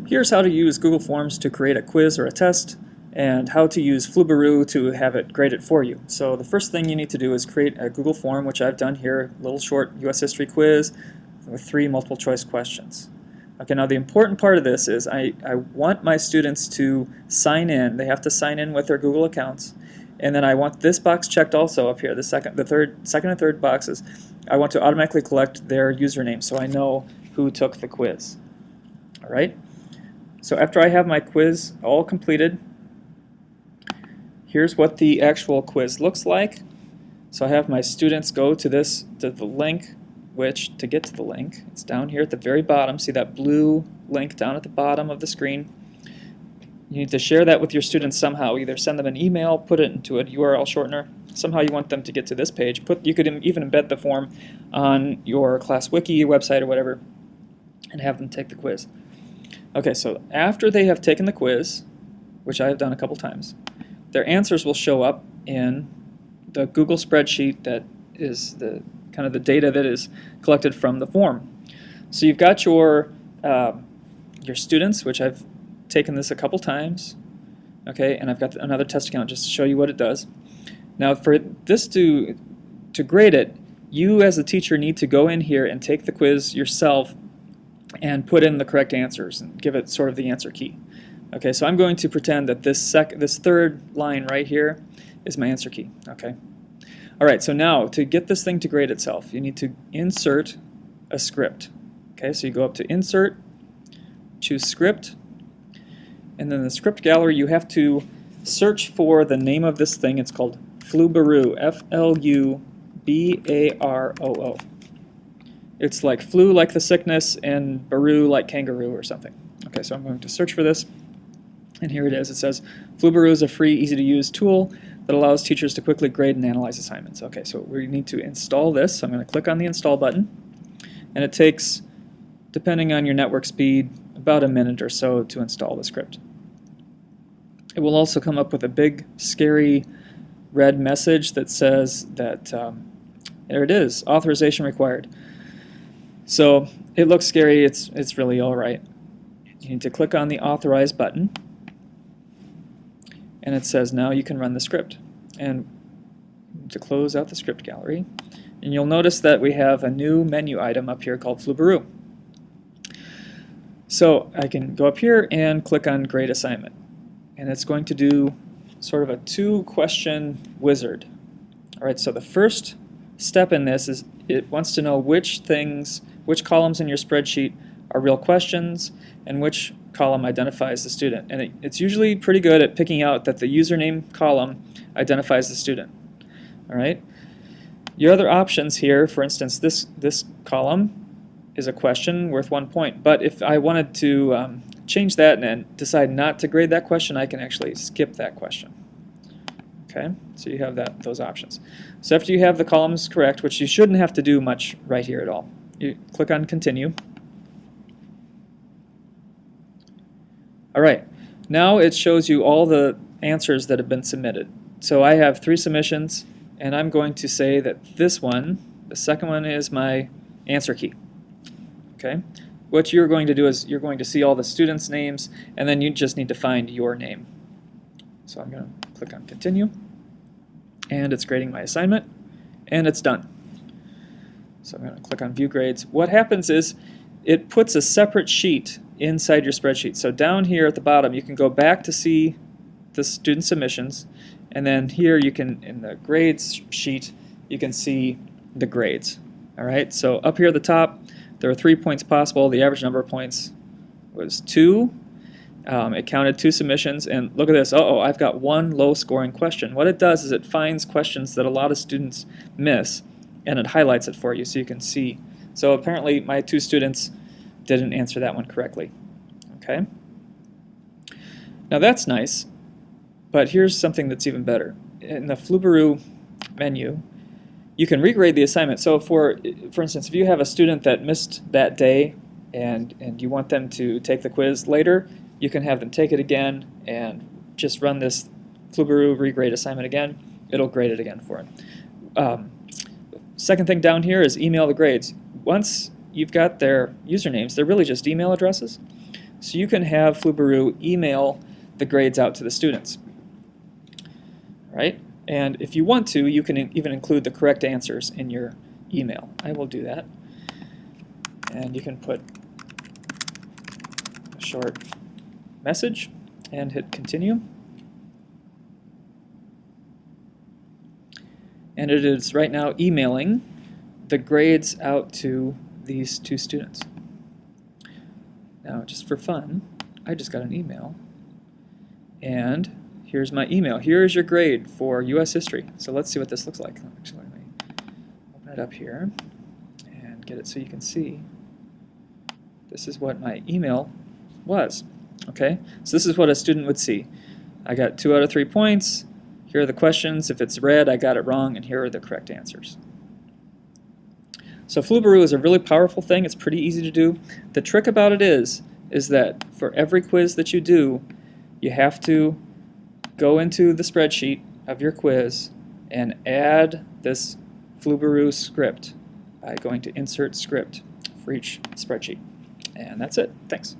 Here's how to use Google Forms to create a quiz or a test, and how to use Flubaroo to have it grade it for you. So the first thing you need to do is create a Google form, which I've done here, a little short US history quiz with 3 multiple choice questions. Okay, now the important part of this is I want my students to sign in. They have to sign in with their Google accounts. And then I want this box checked also up here, the second and third boxes. I want to automatically collect their username so I know who took the quiz. All right? So after I have my quiz all completed, here's what the actual quiz looks like. So I have my students go to the link, which to get to the link, it's down here at the very bottom. See that blue link down at the bottom of the screen? You need to share that with your students somehow. Either send them an email, put it into a URL shortener. Somehow you want them to get to this page. You could even embed the form on your class wiki website or whatever and have them take the quiz. Okay, so after they have taken the quiz, which I have done a couple times, their answers will show up in the Google spreadsheet that is the kind of the data that is collected from the form. So you've got your students, which I've taken this a couple times, okay, and I've got another test account just to show you what it does. Now for this to grade it, you as a teacher need to go in here and take the quiz yourself and put in the correct answers and give it sort of the answer key. Okay, so I'm going to pretend that this third line right here is my answer key. Okay. All right, so now to get this thing to grade itself, you need to insert a script. Okay, so you go up to Insert, choose Script, and then the script gallery you have to search for the name of this thing. It's called Flubaroo, F-L-U-B-A-R-O-O. It's like flu like the sickness and baroo like kangaroo or something. Okay, so I'm going to search for this, and here it is. It says Flubaroo is a free, easy-to-use tool that allows teachers to quickly grade and analyze assignments. Okay, so we need to install this. So I'm going to click on the install button, and it takes, depending on your network speed, about a minute or so to install the script. It will also come up with a big, scary red message that says that, there it is, authorization required. So it looks scary, it's really all right. You need to click on the Authorize button, and it says now you can run the script. And to close out the script gallery, and you'll notice that we have a new menu item up here called Flubaroo. So I can go up here and click on Grade Assignment, and it's going to do sort of a 2-question wizard. All right, so the first step in this is it wants to know which columns in your spreadsheet are real questions and which column identifies the student. And it's usually pretty good at picking out that the username column identifies the student. All right. Your other options here, for instance, this column is a question worth 1 point. But if I wanted to change that and decide not to grade that question, I can actually skip that question. Okay, so you have those options. So after you have the columns correct, which you shouldn't have to do much right here at all, you click on Continue. All right, now it shows you all the answers that have been submitted. So I have 3 submissions, and I'm going to say that this one, the second one, is my answer key. Okay, what you're going to do is you're going to see all the students' names, and then you just need to find your name. So I'm going to click on Continue, and it's grading my assignment, and it's done. So I'm going to click on View Grades. What happens is it puts a separate sheet inside your spreadsheet. So down here at the bottom, you can go back to see the student submissions, and then here you can, in the grades sheet, you can see the grades. All right, so up here at the top, there are 3 points possible. The average number of points was 2. It counted 2 submissions, and look at this. Uh-oh, I've got 1 low-scoring question. What it does is it finds questions that a lot of students miss, and it highlights it for you so you can see. So apparently my 2 students didn't answer that one correctly. Okay. Now that's nice, but here's something that's even better. In the Flubaroo menu, you can regrade the assignment. So for instance, if you have a student that missed that day and you want them to take the quiz later, you can have them take it again and just run this Flubaroo regrade assignment again. It'll grade it again for them. Second thing down here is email the grades. Once you've got their usernames, they're really just email addresses. so you can have Flubaroo email the grades out to the students. Right? And if you want to, you can even include the correct answers in your email. I will do that. And you can put a short message and hit continue. And it is right now emailing the grades out to these two students. Now, just for fun, I just got an email. And here's my email. Here is your grade for U.S. history. So let's see what this looks like. Actually, let me open it up here and get it so you can see. This is what my email was. Okay, so this is what a student would see. I got 2 out of 3 points. Here are the questions. If it's red, I got it wrong, and here are the correct answers. So Flubaroo is a really powerful thing. It's pretty easy to do. The trick about it is that for every quiz that you do, you have to go into the spreadsheet of your quiz and add this Flubaroo script by going to Insert Script for each spreadsheet. And that's it. Thanks.